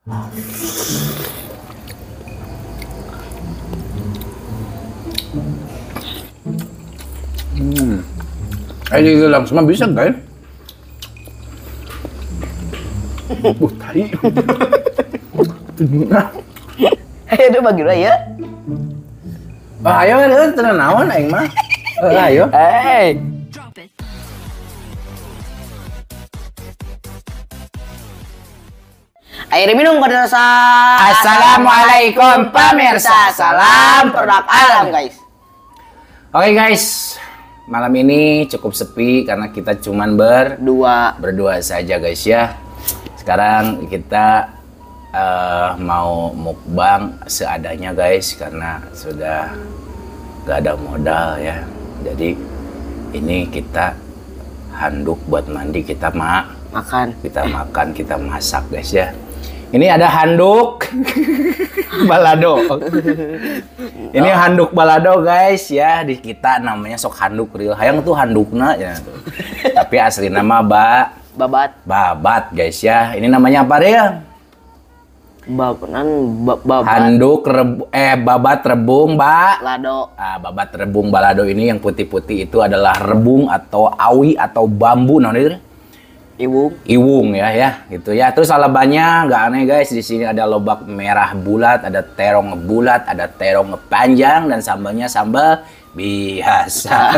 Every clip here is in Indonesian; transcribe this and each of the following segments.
Ini langsung mah bisa kan? Tai. Ayo deh bagi ya. Ayo deh, tenang naon aing mah. Ayo. Air minum berdasa. Assalamualaikum pemirsa. Salam produk alam guys. Oke guys, malam ini cukup sepi karena kita cuman berdua saja guys ya. Sekarang kita mau mukbang seadanya guys karena sudah gak ada modal ya. Jadi ini kita handuk buat mandi, kita makan, kita masak guys ya. Ini ada handuk balado. Ini handuk balado guys ya, di kita namanya sok handuk real. Hayang tuh handukna ya tuh. Tapi asli nama babat guys ya. Ini namanya apa real? Handuk babat rebung balado. Babat rebung balado ini yang putih-putih itu adalah rebung atau awi atau bambu namanya. Iwung ya gitu ya. Terus alabannya nggak aneh guys, di sini ada lobak merah bulat, ada terong bulat, ada terong panjang, dan sambalnya sambal biasa.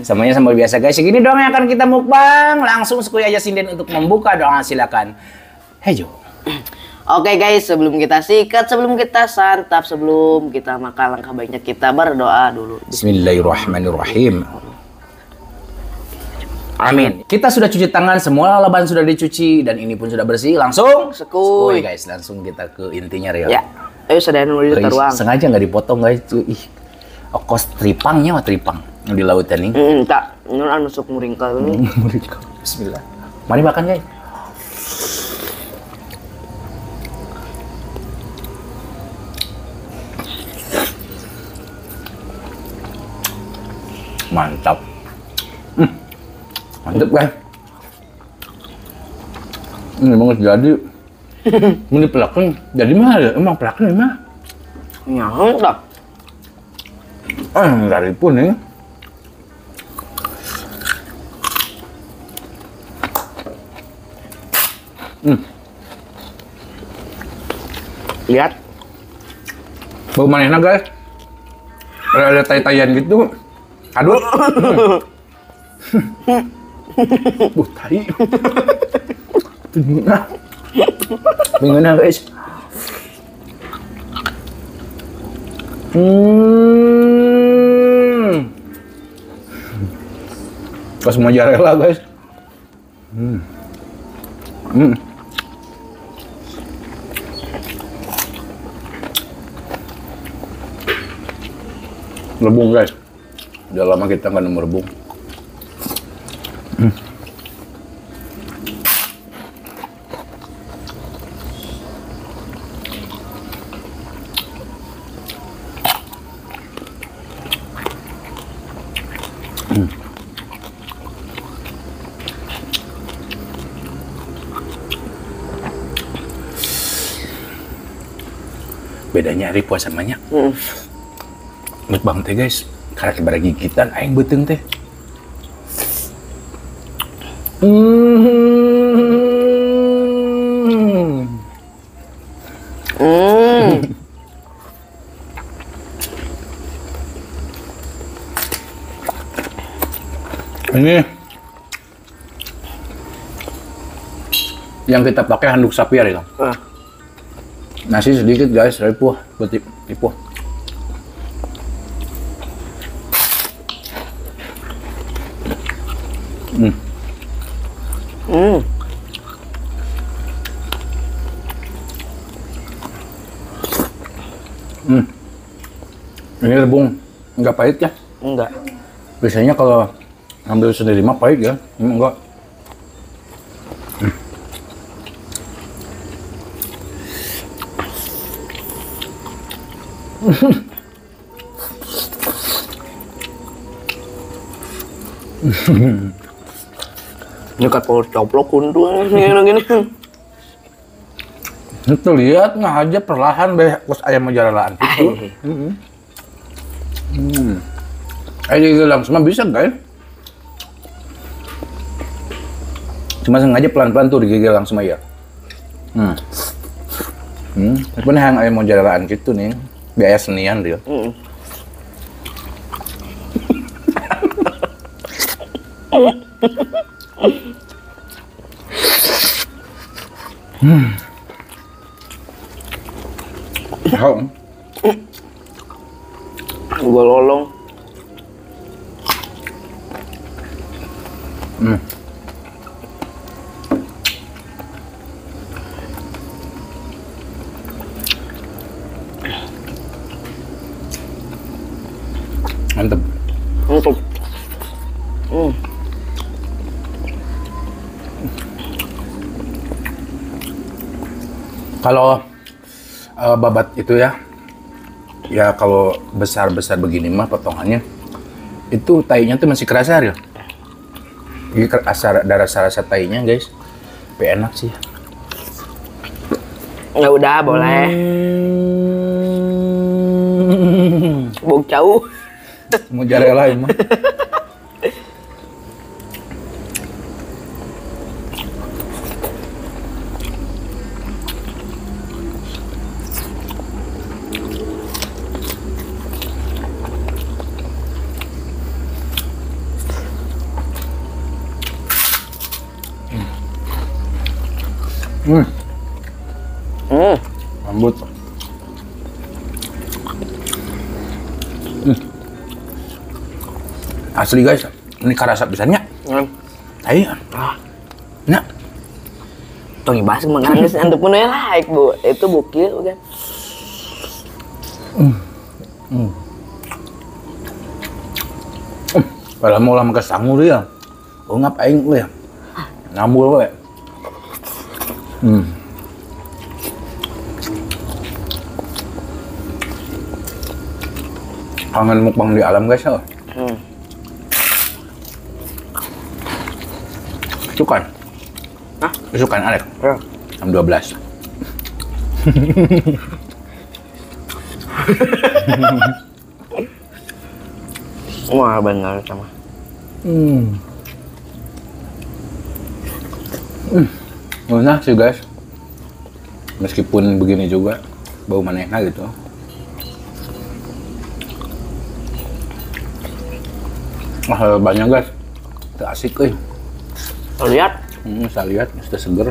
Sambalnya sambal biasa guys. Segini doang yang akan kita mukbang. Langsung sekali aja sinden untuk membuka doang, silakan. Hejo. Oke guys, sebelum kita sikat, sebelum kita santap, sebelum kita makan, langkah baiknya kita berdoa dulu. Bismillahirrahmanirrahim. Amin. Kita sudah cuci tangan, semua lalaban sudah dicuci dan ini pun sudah bersih. Langsung sekuy guys, langsung kita ke intinya real. Ya. Ayo sedayan dulu di ruang. Sengaja nggak dipotong guys. Ih. Okos tripangnya mah tripang yang di lautan ini. Tak, nuran masuk muringkal ini. Muringkal. Bismillah. Mari makan guys. Mantap. Mantap guys. Ini banget jadi. Ini pelakan jadi mah ya? Emang pelakan mah? Nyang dah. Dari pun nih. Lihat. Bau manehna guys. Ada tai-taian gitu. Aduh. Tai. Gimana guys? Pas mozzarella guys. Rebung guys. Udah lama kita nggak nemu rebung. Bedanya hari puasa banyak. Mukbang teh guys, karena kebara gigitan aing beuteung teh. Ini yang kita pakai handuk sapi ya, nasi sedikit guys, ripuh, ripuh. Ini rebung, enggak pahit ya? Enggak. Biasanya kalau ambil sendiri mah pahit ya, ini enggak. Dekat pol coplok kuntu gini. Itu lihat nggak aja perlahan deh kos ayam mozzarella itu. Ayo langsung bisa guys. Cuma sengaja pelan-pelan tuh digigil langsung aja. Tapi nih yang ayam mozzarella gitu nih, biaya senian dia. Gua lolong. Mantep. Mantap. Kalau babat itu ya kalau besar-besar begini mah potongannya itu tainya tuh masih kerasa ya. Ini ada rasa tainya guys, tapi enak sih. Ya udah boleh. Bau jauh. Mozzarella emang. Lembut. Asli guys, ini karasa pisannya. Ayo. Nah. Tong ibas mangga geus antep mun ya laik, Bu. Itu bukil kan. Kalau mau lama kesangu dia. Ungap aing we. Ngambul we. Kangen mukbang di alam guys ya. Sukan? Hah? Sukan Alek? Ya. Jam 12. Wah benar sama. Enak sih guys. Meskipun begini juga bau manehna gitu. Banyak guys. Itu asik euy. Lihat. Saya lihat sudah seger.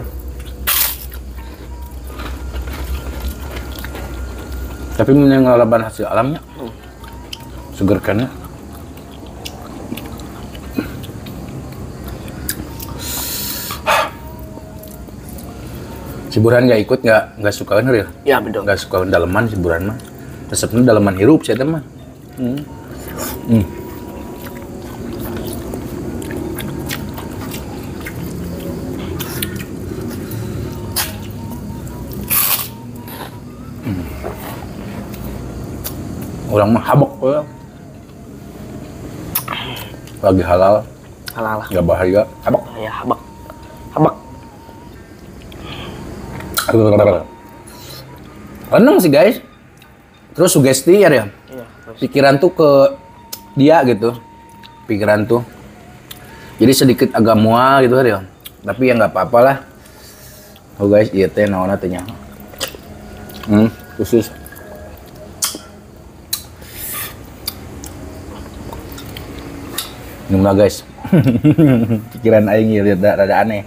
Tapi menengalaban hasil alamnya. Seger kan ya. Siburan nggak ikut, nggak suka bener ya? Ya betul. Nggak suka daleman siburan mah. Resepnya daleman hirup saya teman. Orang mah habok ya. Lagi halal. Halal. Nggak bahaya. Habok. Ya habak. Habak. Seneng sih guys. Terus sugesti ya. Iya, pikiran tuh ke dia gitu. Pikiran tuh. Jadi sedikit agak mual gitu ya. Tapi ya nggak apa-apa lah. Oh guys, iya teh naona teh nya. Khusus. Minum lah guys. Pikiran aing ieu rada aneh.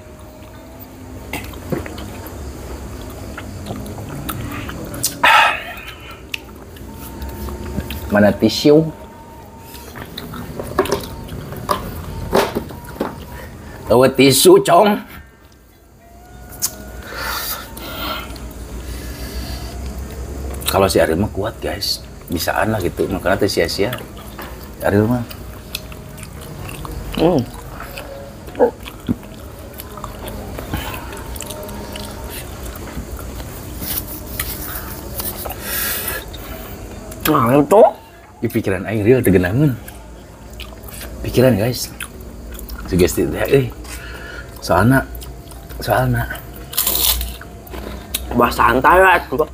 Mana tisu? Tisu, cong. Kalau si Ariel mah kuat guys, bisaan lah gitu, makanya teh sia-sia. Ariel mah. Nah, itu Di pikiran aing real tegenangan. Pikiran guys. Sugesti teh Soalna Bah santai lah tuh.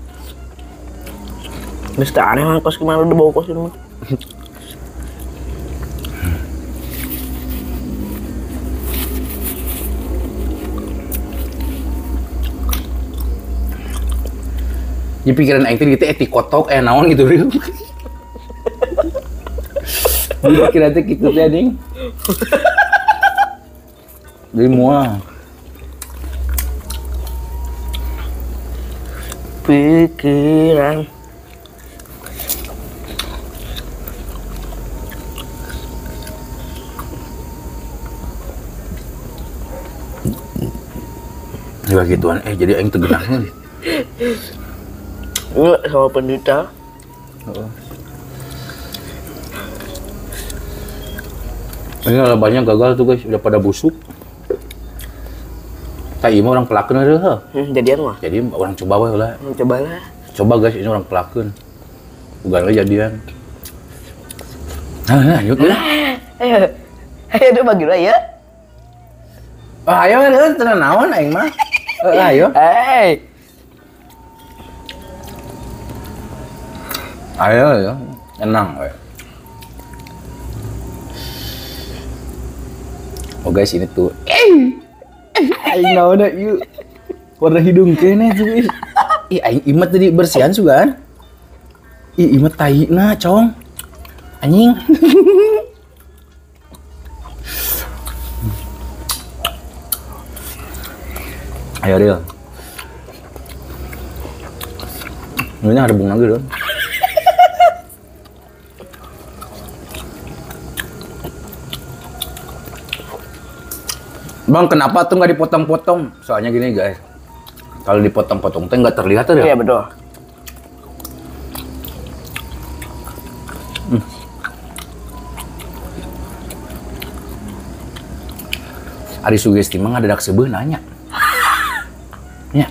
Mesti aneh mah kos kemana udah bawa kos ini mah. Di pikiran aing teh gitu kotok naon gitu rieu. Di pikiran teh kitu teh anjing. Di moal. Pikiran. Ya gituan jadi aing teu geunahna. Enggak sama pendeta. Ini ada banyak gagal tuh guys, udah pada busuk. Tak ima orang pelakeun ada. Jadian mah. Jadi orang coba wae lah. Cobalah. Coba guys, ini orang pelakeun. Bukan we jadian. Nah, yuk lah. Ayo deh bagi lah ya. Ayo tenang naon aing mah. Ayo. Ayo ya, tenang we. Oh guys, ini tuh. Aing naon ieu? Warna hidung kene tuh. Ih, aing imet tadi bersihan juga kan? Ih, imet taina, cong. Anjing. Ayo, Ril. Ini ada bunga gitu. Bang, kenapa tuh nggak dipotong-potong? Soalnya gini guys, kalau dipotong-potong tuh nggak terlihat tuh ya? Iya betul. Ari sugesti mah ngadadak seubeuh nanya. Ya.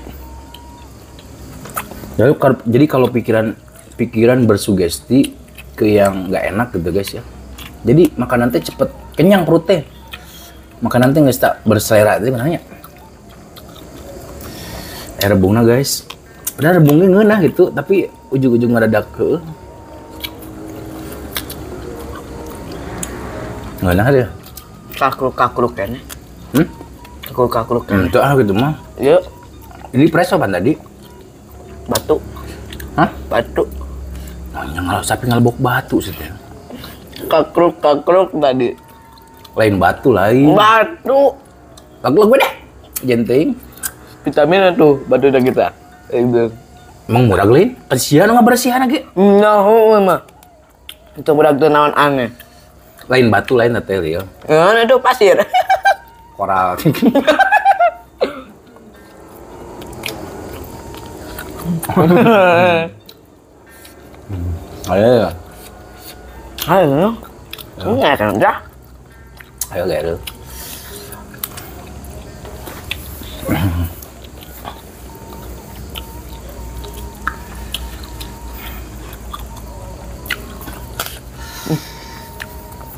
Jadi kalau pikiran bersugesti ke yang nggak enak gitu guys ya. Jadi makanan teh cepet kenyang perut teh. Makanan teh geus tak berselera teh nanya. Rebungna guys. Udah rebungnya ngeunah gitu, tapi ujung-ujung ngadadak heueuh. Ngeunah dia. Kakruk-kakruk kayaknya. Kakruk-kakruk kayaknya. Itu gitu mah. Yuk. Ini preso pan tadi? Batu. Hah? Batu. Oh, yang sapi ngalbok batu sih teh. Kakruk-kakruk tadi. Lain batu lain. Batu. Lagu gue deh. Jenting. Vitamin tuh batu dah kita. Emang murah gelin? Kasihan nggak bersihan lagi? Nah, mah. Itu budak tuh naon aneh. Lain batu lain teh ya. Yang itu pasir. Koral. Ayo. Ayo. Enggak kan dah. Ayo gak dulu.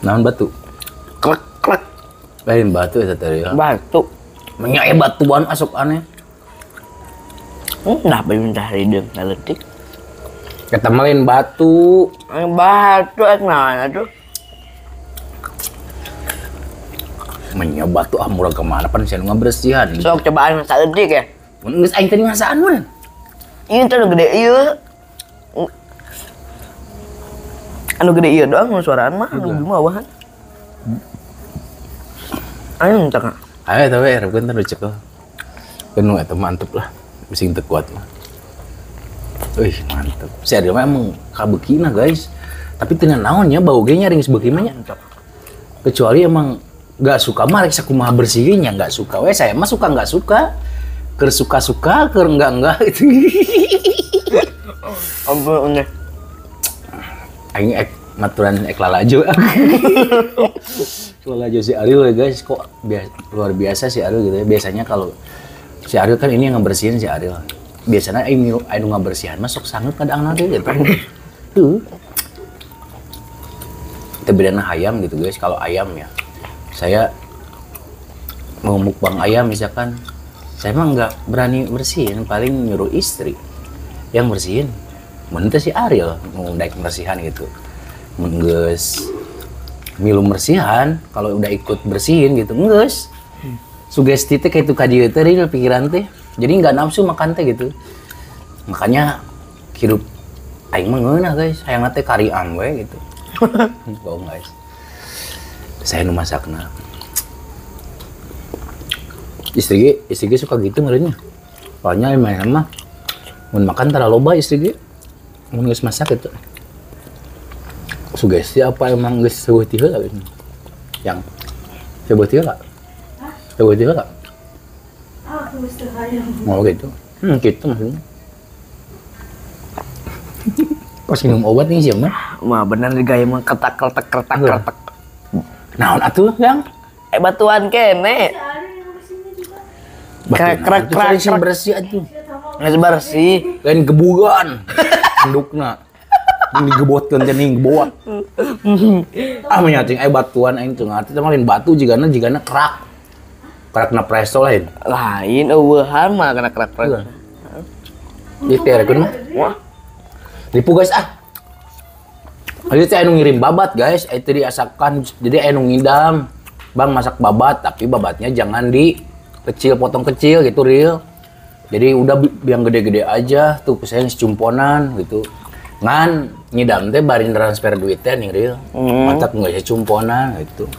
Naon batu? Klek klek. Lain batu ya tadi ya. Batu. Menyak batuan asuk aneh. Kenapa minta hidung letik? Kita lain batu. Batu naon atuh? Menyak batu murah kemana pan saya bersihan. Sok cobaan masa letik ya. Geus aing tadi ngasaan mun. Ini tuh gede ieu. Anu gede ieu doang suaraan mah anu bawahan. Ayo minta Kak. Ayo tapi harapkan tadi cek lah. Penuh eta mantep lah. Bising teu kuat mah. Wih, mantep. Si Adil mah emang kabeukiina guys. Tapi teu naonnya bau ge nyaring sebeuki mah nya. Kecuali emang nggak suka mah rek sakumaha bersihinnya nggak suka. We saya mah suka nggak suka. Keur suka-suka, keur enggak itu. Ampun nih. Aing maturan lalajo. Lalajo si Ariel ya guys, kok luar biasa si Ariel gitu ya. Biasanya kalau si Ariel kan ini yang ngebersihin si Ariel. Biasanya aing ngebersihan masuk sanget kadang nanti gitu. Tuh. Itu bedana ayam gitu guys. Kalau ayam ya, saya mau mukbang ayam misalkan Saya emang nggak berani bersihin, paling nyuruh istri yang bersihin. Mentah si Ariel ngundek bersihan gitu. Mengges milum bersihan kalau udah ikut bersihin gitu. Enggeus. Sugesti teh kayak itu kadieu teh real pikiran teh. Jadi nggak nafsu makan teh gitu. Makanya hidup aing mah ngeunah guys, hayang teh kari we gitu. Bohong guys. Saya nu masakna. Istri suka gitu ngeureunnya. Soalnya emang mah mun makan tara loba istri ge. Mun geus masak itu. Sugesti apa emang geus seueuh heula gitu. Yang seueuh heula. Seueuh heula. Aku mesti hayang. Oh gitu. Gitu maksudnya. Pas minum obat nih siapa? Mah bener gaya mah ketak. Naon atuh, Yang? Batuan kene. Krek bersih atuh. Nggak bersih. Lain gebugan. Handukna. Ini digebotkeun teh ning gebot. Menyacing batuan aing teu ngarti teh lain batu jigana kerak. Kerakna presto lain. Lain eueuhan mah kena kerak. Diterekeun mah. Wah. Tipu guys Jadi teh anu ngirim babat guys, itu diasakan. Jadi anu ngidam. Bang masak babat, tapi babatnya jangan potong kecil gitu real. Jadi udah yang gede-gede aja tuh saya secumponan gitu. Ngan ngidam teh bari transfer duitnya nih real. Matak enggak secumponan gitu.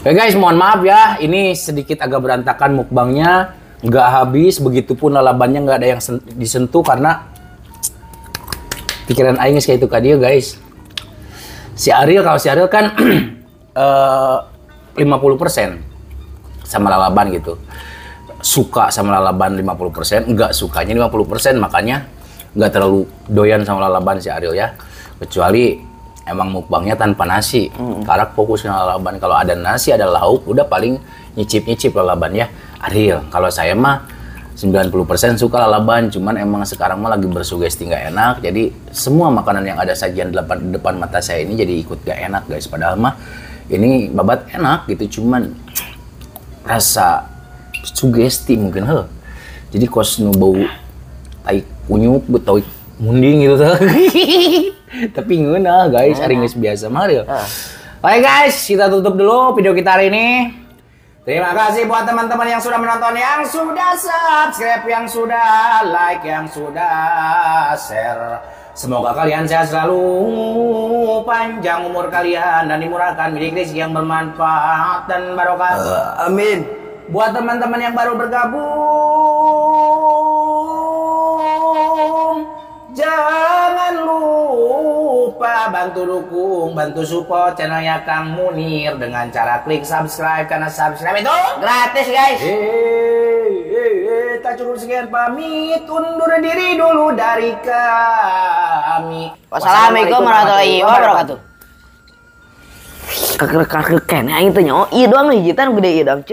Oke guys, mohon maaf ya, ini sedikit agak berantakan mukbangnya, nggak habis, begitupun lalabannya nggak ada yang disentuh karena pikiran aing kayak itu kadia guys. Si Ariel kan 50% sama lalaban gitu. Suka sama lalaban 50%, enggak sukanya 50%, makanya nggak terlalu doyan sama lalaban si Ariel ya. Kecuali emang mukbangnya tanpa nasi. Karena fokusnya lalaban, kalau ada nasi ada lauk udah paling nyicip lalaban ya. Ariel, kalau saya mah 90% suka lalaban, cuman emang sekarang mah lagi bersugesti nggak enak, jadi semua makanan yang ada sajian depan mata saya ini jadi ikut gak enak guys. Padahal mah ini babat enak gitu, cuman rasa sugesti mungkin jadi kos nu bau tai kunyuk bau munding gitu tuh. Tapi ngeunah guys, hari geus biasa mah ya. Oke guys, kita tutup dulu video kita hari ini. Terima kasih buat teman-teman yang sudah menonton, yang sudah subscribe, yang sudah like, yang sudah share. Semoga kalian sehat selalu, panjang umur kalian, dan dimurahkan rezeki yang bermanfaat dan barokah. Amin. Buat teman-teman yang baru bergabung, jangan lupa bantu dukung, bantu support channelnya Kang Munir dengan cara klik subscribe, karena subscribe itu Gratis guys. Tak cukup sekian, pamit undur diri dulu dari kami. Wassalamualaikum warahmatullahi wabarakatuh. Kakek kene aing teh nyaho ieu doang nih jitan gede ieu dong.